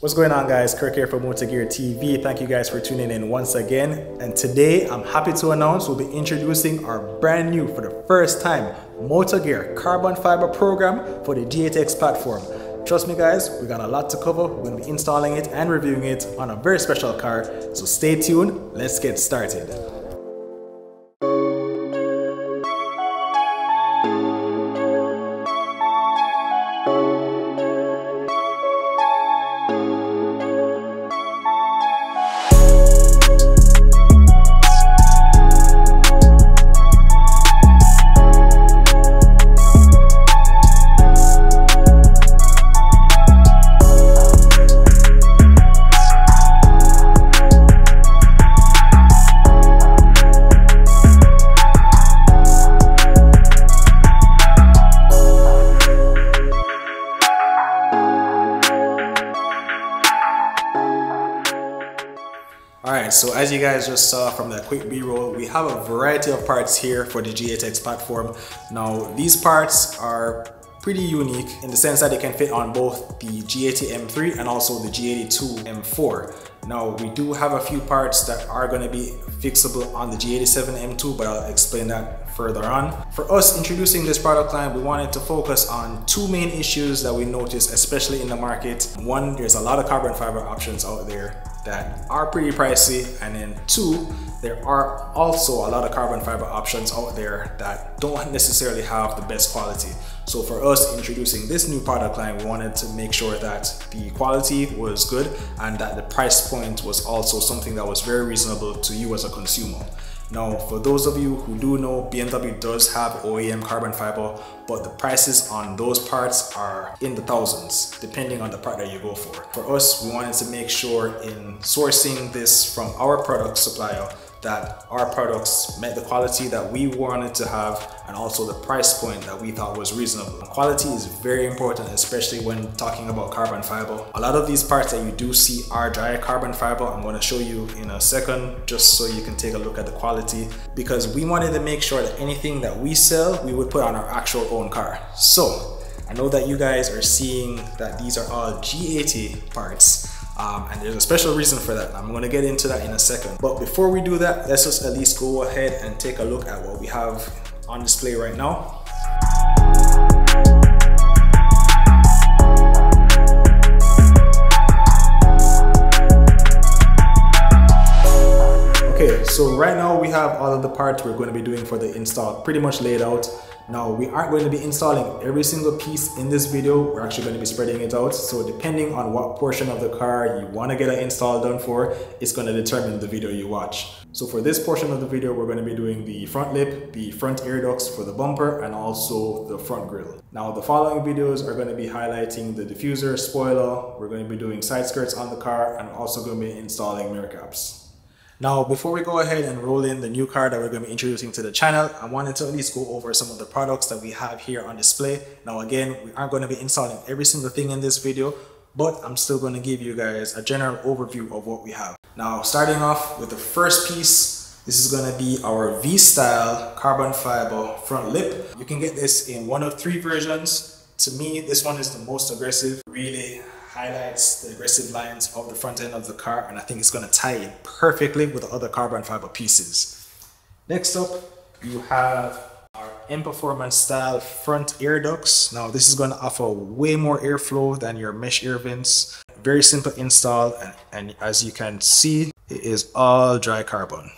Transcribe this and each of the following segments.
What's going on, guys? Kirk here from Motor Gear TV. Thank you guys for tuning in once again. And today I'm happy to announce we'll be introducing our brand new, for the first time, Motor Gear carbon fiber program for the G8X platform. Trust me guys, we got a lot to cover. We're going to be installing it and reviewing it on a very special car. So stay tuned. Let's get started. Alright, so as you guys just saw from that quick b-roll, we have a variety of parts here for the G8X platform. Now, these parts are pretty unique in the sense that they can fit on both the G80 M3 and also the G82 M4. Now, we do have a few parts that are going to be fixable on the G87 M2, but I'll explain that further on. For us introducing this product line, we wanted to focus on two main issues that we noticed, especially in the market. One, there's a lot of carbon fiber options out there that are pretty pricey, and then two, there are also a lot of carbon fiber options out there that don't necessarily have the best quality. So for us introducing this new product line, we wanted to make sure that the quality was good and that the price point was also something that was very reasonable to you as a consumer. Now, for those of you who do know, BMW does have OEM carbon fiber, but the prices on those parts are in the thousands, depending on the part that you go for. For us, we wanted to make sure in sourcing this from our product supplier that our products met the quality that we wanted to have and also the price point that we thought was reasonable. Quality is very important, especially when talking about carbon fiber. A lot of these parts that you do see are dry carbon fiber. I'm going to show you in a second just so you can take a look at the quality, because we wanted to make sure that anything that we sell, we would put on our actual own car. So I know that you guys are seeing that these are all G80 parts. And there's a special reason for that. I'm going to get into that in a second. But before we do that, let's just at least go ahead and take a look at what we have on display right now. Okay, so right now we have all of the parts we're going to be doing for the install pretty much laid out. Now, we aren't going to be installing every single piece in this video. We're actually going to be spreading it out. So depending on what portion of the car you want to get an install done for, it's going to determine the video you watch. So for this portion of the video, we're going to be doing the front lip, the front air ducts for the bumper, and also the front grille. Now, the following videos are going to be highlighting the diffuser, spoiler. We're going to be doing side skirts on the car, and also going to be installing mirror caps. Now, before we go ahead and roll in the new car that we're going to be introducing to the channel, I wanted to at least go over some of the products that we have here on display. Now, again, we aren't going to be installing every single thing in this video, but I'm still going to give you guys a general overview of what we have. Now, starting off with the first piece, this is going to be our V-Style carbon fiber front lip. You can get this in one of three versions. To me, this one is the most aggressive, really highlights the aggressive lines of the front end of the car, and I think it's going to tie in perfectly with the other carbon fiber pieces. Next up, you have our M Performance style front air ducts. Now, this is going to offer way more airflow than your mesh air vents. Very simple install, and as you can see, it is all dry carbon.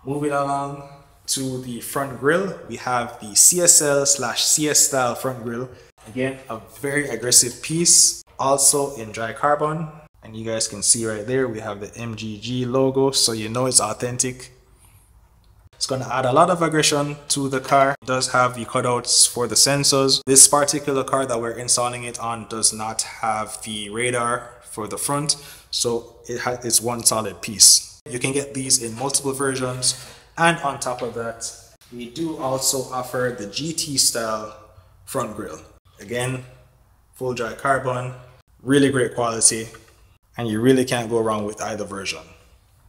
Moving along to the front grille, we have the CSL/CS Style Front Grille. Again, a very aggressive piece, also in dry carbon. And you guys can see right there, we have the MGG logo, so you know it's authentic. It's going to add a lot of aggression to the car. It does have the cutouts for the sensors. This particular car that we're installing it on does not have the radar for the front, so it's one solid piece. You can get these in multiple versions, and on top of that, we do also offer the GT style front grille. Again, full dry carbon, really great quality, and you really can't go wrong with either version.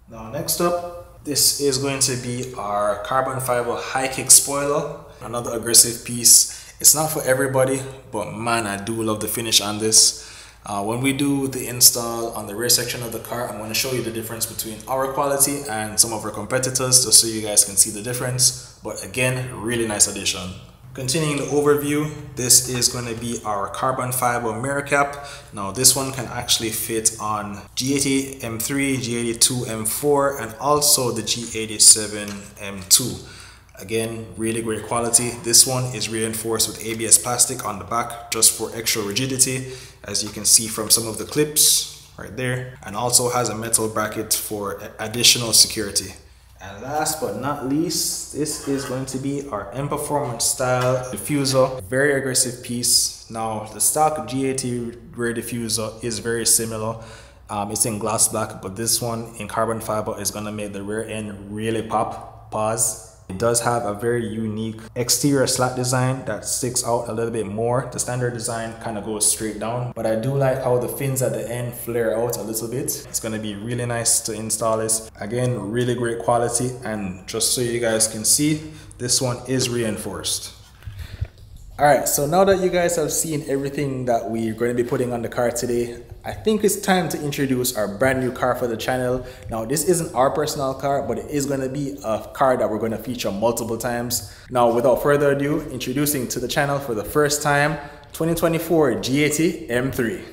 Now, next up, this is going to be our carbon fiber high kick spoiler, another aggressive piece. It's not for everybody, but man, I do love the finish on this. When we do the install on the rear section of the car, I'm going to show you the difference between our quality and some of our competitors, just so you guys can see the difference. But again, really nice addition. Continuing the overview, this is going to be our carbon fiber mirror cap. Now this one can actually fit on G80 M3, G82 M4, and also the G87 M2. Again, really great quality. This one is reinforced with ABS plastic on the back just for extra rigidity, as you can see from some of the clips right there, and also has a metal bracket for additional security. And last but not least, this is going to be our M Performance style diffuser. Very aggressive piece. Now the stock G80 rear diffuser is very similar. It's in gloss black, but this one in carbon fiber is going to make the rear end really pop. Pause. It does have a very unique exterior slat design that sticks out a little bit more. The standard design kind of goes straight down, but I do like how the fins at the end flare out a little bit. It's going to be really nice to install this. Again, really great quality, and just so you guys can see, this one is reinforced. Alright, so now that you guys have seen everything that we're going to be putting on the car today, I think it's time to introduce our brand new car for the channel. Now this isn't our personal car, but it is going to be a car that we're going to feature multiple times. Now without further ado, introducing to the channel for the first time, 2024 G80 M3.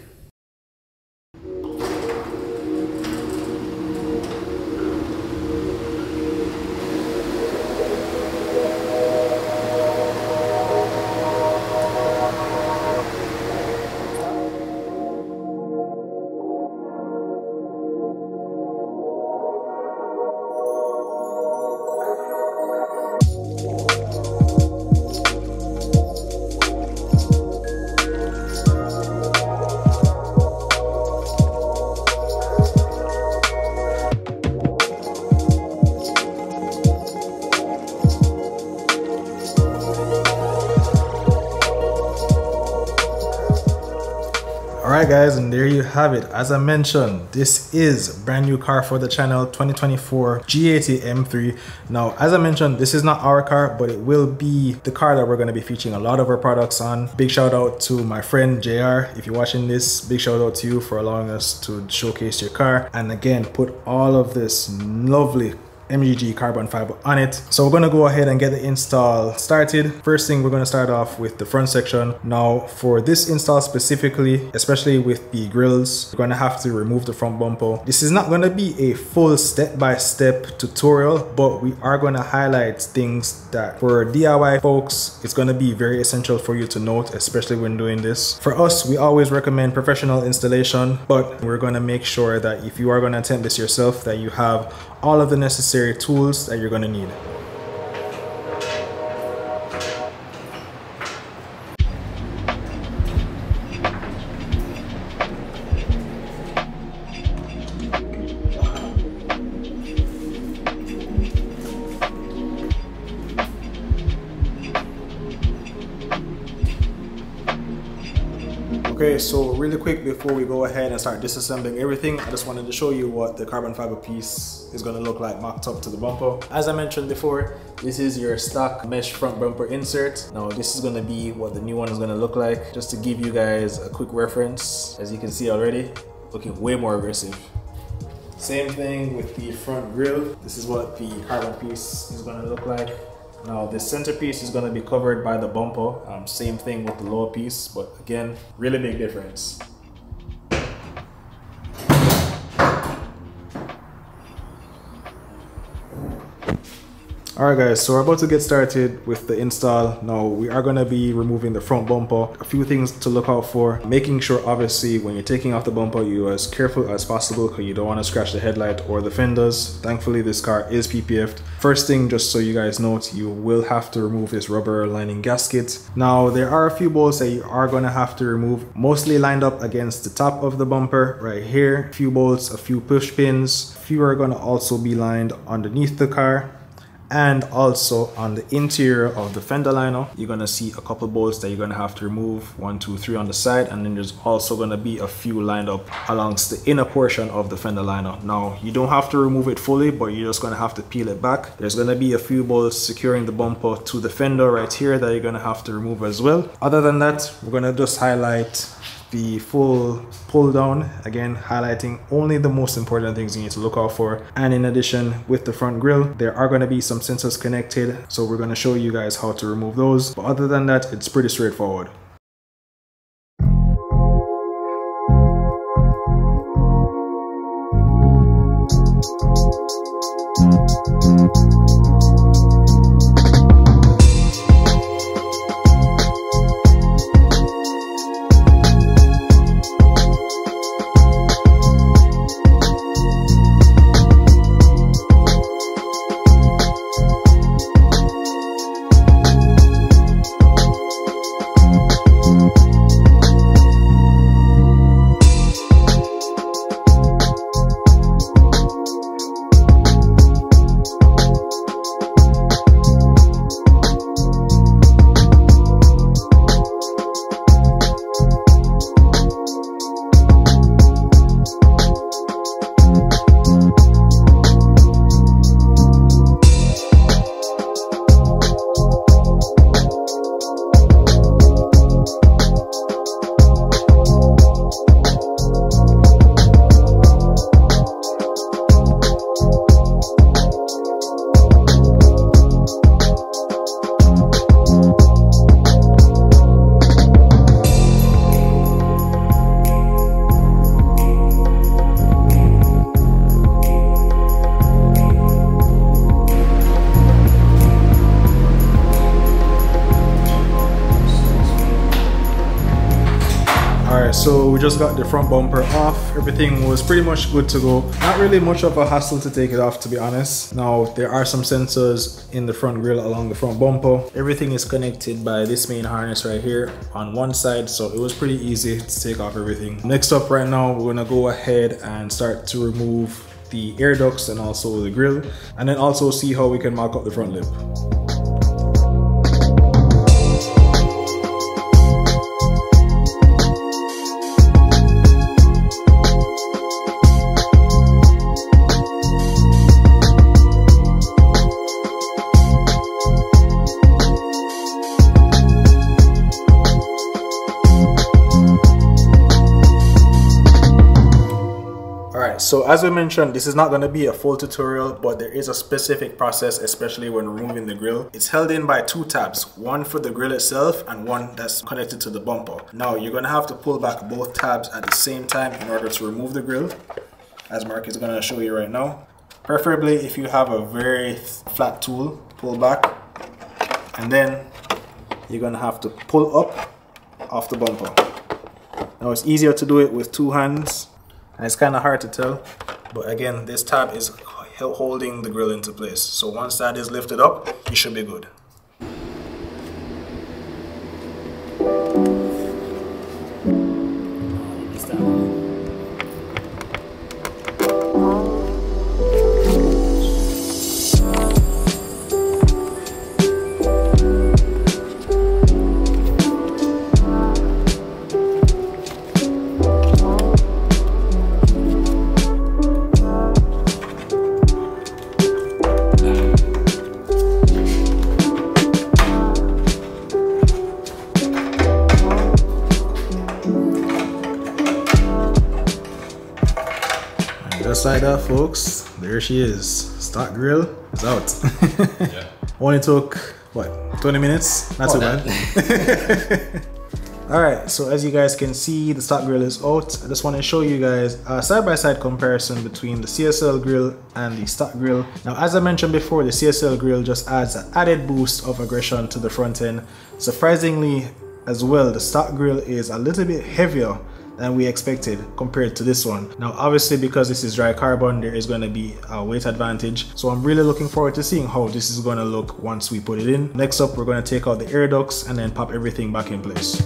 Alright guys, and there you have it. As I mentioned, this is brand new car for the channel, 2024 G80 M3. Now as I mentioned, this is not our car, but it will be the car that we're going to be featuring a lot of our products on. Big shout out to my friend JR. If you're watching this, big shout out to you for allowing us to showcase your car, and again put all of this lovely MGG carbon fiber on it. So we're going to go ahead and get the install started. First thing, we're going to start off with the front section. Now for this install specifically, especially with the grills, we're going to have to remove the front bumper. This is not going to be a full step-by-step tutorial, but we are going to highlight things that for DIY folks, it's going to be very essential for you to note, especially when doing this. For us, we always recommend professional installation, but we're going to make sure that if you are going to attempt this yourself, that you have all of the necessary tools that you're going to need. Okay, so really quick before we go ahead and start disassembling everything, I just wanted to show you what the carbon fiber piece is going to look like mocked up to the bumper. As I mentioned before, this is your stock mesh front bumper insert. Now this is going to be what the new one is going to look like. Just to give you guys a quick reference, as you can see already, looking way more aggressive. Same thing with the front grille. This is what the carbon piece is going to look like. Now the centerpiece is going to be covered by the bumper. Same thing with the lower piece, but again, really big difference. Alright guys, so we're about to get started with the install. Now we are going to be removing the front bumper. A few things to look out for. Making sure obviously when you're taking off the bumper, you're as careful as possible because you don't want to scratch the headlight or the fenders. Thankfully this car is PPF'd. First thing, just so you guys note, you will have to remove this rubber lining gasket. Now there are a few bolts that you are going to have to remove, mostly lined up against the top of the bumper right here. A few bolts, a few push pins. A few are going to also be lined underneath the car. And also on the interior of the fender liner, you're gonna see a couple bolts that you're gonna have to remove, 1, 2, 3 on the side, and then there's also gonna be a few lined up alongst the inner portion of the fender liner. Now you don't have to remove it fully, but you're just gonna have to peel it back. There's gonna be a few bolts securing the bumper to the fender right here that you're gonna have to remove as well. Other than that, we're gonna just highlight the full pull down, again highlighting only the most important things you need to look out for. And in addition, with the front grille, there are going to be some sensors connected, so we're going to show you guys how to remove those. But other than that, it's pretty straightforward. So we just got the front bumper off. Everything was pretty much good to go. Not really much of a hassle to take it off, to be honest. Now there are some sensors in the front grille along the front bumper. Everything is connected by this main harness right here on one side, so it was pretty easy to take off everything. Next up right now, we're gonna go ahead and start to remove the air ducts and also the grille, and then also see how we can mark up the front lip. So as we mentioned, this is not going to be a full tutorial, but there is a specific process, especially when removing the grille. It's held in by two tabs, one for the grille itself and one that's connected to the bumper. Now you're going to have to pull back both tabs at the same time in order to remove the grille, as Mark is going to show you right now. Preferably if you have a very flat tool, pull back, and then you're going to have to pull up off the bumper. Now it's easier to do it with two hands. And it's kind of hard to tell, but again, this tab is holding the grille into place. So once that is lifted up, you should be good. Just like that, folks, there she is. Stock grille is out. Yeah. Only took, what, 20 minutes? Not too bad. Alright, so as you guys can see, the stock grille is out. I just want to show you guys a side-by-side comparison between the CSL grille and the stock grille. Now, as I mentioned before, the CSL grille just adds an added boost of aggression to the front end. Surprisingly as well, the stock grille is a little bit heavier than we expected compared to this one. Now obviously, because this is dry carbon, there is going to be a weight advantage, so I'm really looking forward to seeing how this is going to look once we put it in. Next up, we're going to take out the air ducts and then pop everything back in place.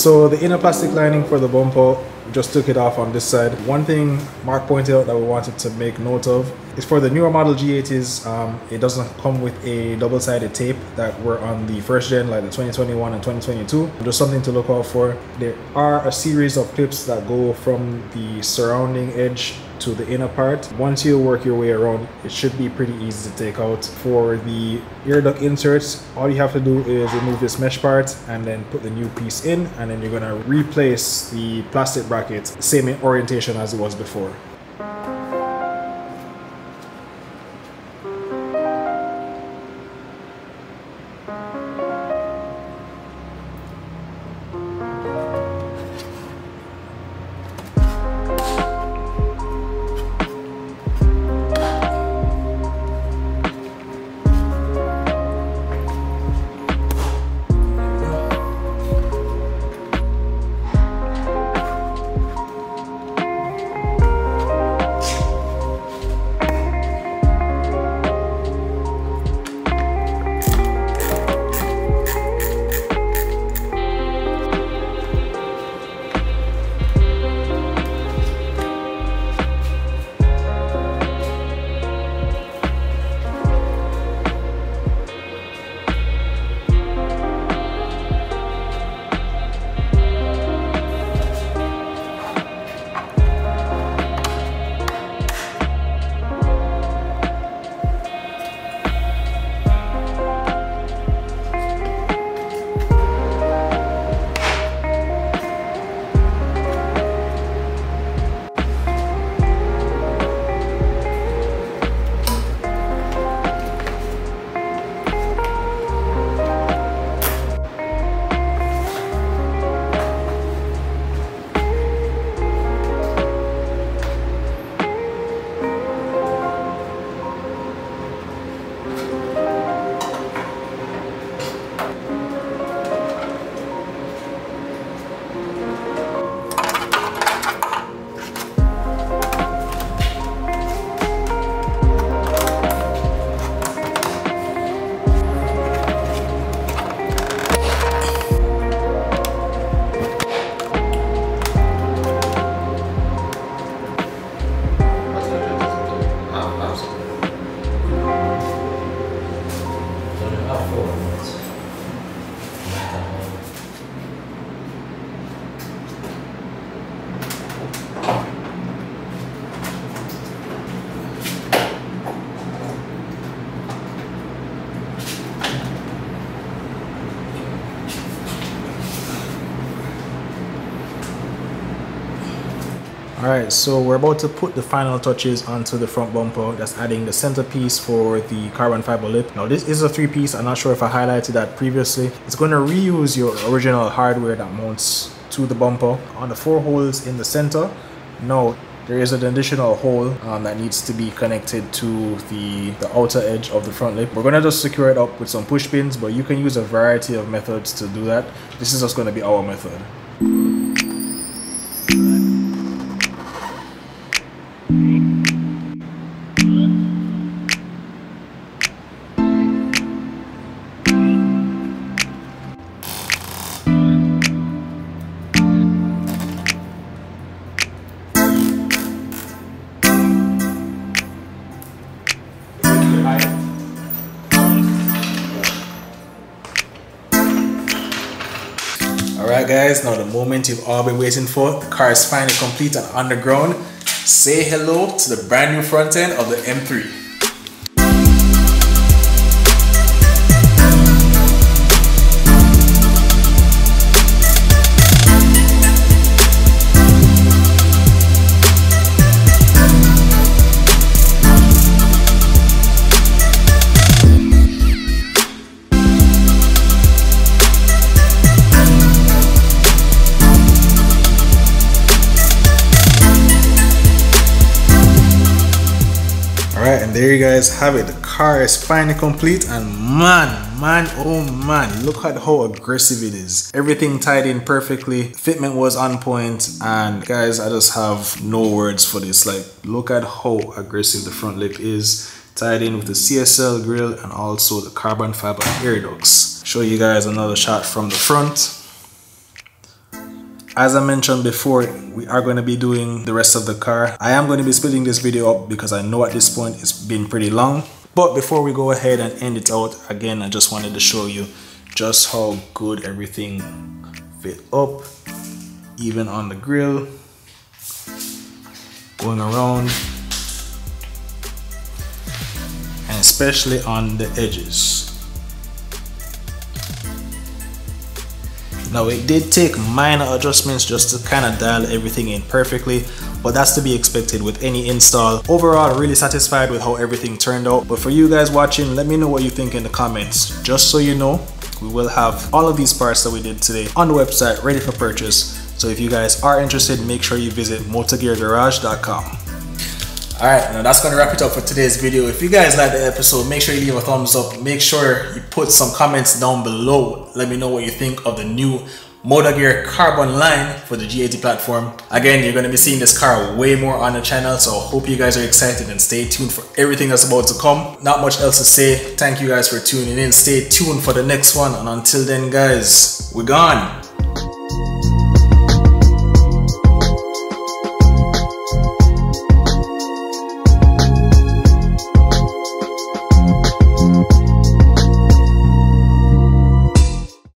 So the inner plastic lining for the bumper, we just took it off on this side. One thing Mark pointed out that we wanted to make note of is for the newer model G80s, it doesn't come with a double-sided tape that were on the first gen, like the 2021 and 2022. Just something to look out for. There are a series of clips that go from the surrounding edge to the inner part. Once you work your way around, it should be pretty easy to take out. For the air duct inserts, all you have to do is remove this mesh part and then put the new piece in, and then you're gonna replace the plastic bracket, same orientation as it was before. Alright, so we're about to put the final touches onto the front bumper. That's adding the centerpiece for the carbon fiber lip. Now this is a 3-piece. I'm not sure if I highlighted that previously. It's going to reuse your original hardware that mounts to the bumper on the 4 holes in the center. Now there is an additional hole that needs to be connected to the outer edge of the front lip. We're going to just secure it up with some push pins, but you can use a variety of methods to do that. This is just going to be our method. Alright guys, now the moment you've all been waiting for. The car is finally complete and on the ground. Say hello to the brand new front end of the M3. Alright, and there you guys have it. The car is finally complete, and man, oh man, look at how aggressive it is. Everything tied in perfectly, fitment was on point, and guys, I just have no words for this. Like, look at how aggressive the front lip is, tied in with the CSL grille and also the carbon fiber air ducts. Show you guys another shot from the front. As I mentioned before, we are going to be doing the rest of the car. I am going to be splitting this video up because I know at this point it's been pretty long. But before we go ahead and end it out, again, I just wanted to show you just how good everything fit up, even on the grill, going around, and especially on the edges. Now it did take minor adjustments just to kind of dial everything in perfectly, but that's to be expected with any install. Overall, really satisfied with how everything turned out. But for you guys watching, let me know what you think in the comments. Just so you know, we will have all of these parts that we did today on the website ready for purchase. So if you guys are interested, make sure you visit motorgeargarage.com. Alright, now that's going to wrap it up for today's video. If you guys like the episode, make sure you leave a thumbs up. Make sure you put some comments down below. Let me know what you think of the new Motor Gear carbon line for the G80 platform. Again, you're going to be seeing this car way more on the channel, so I hope you guys are excited and stay tuned for everything that's about to come. Not much else to say. Thank you guys for tuning in. Stay tuned for the next one, and until then guys, we're gone.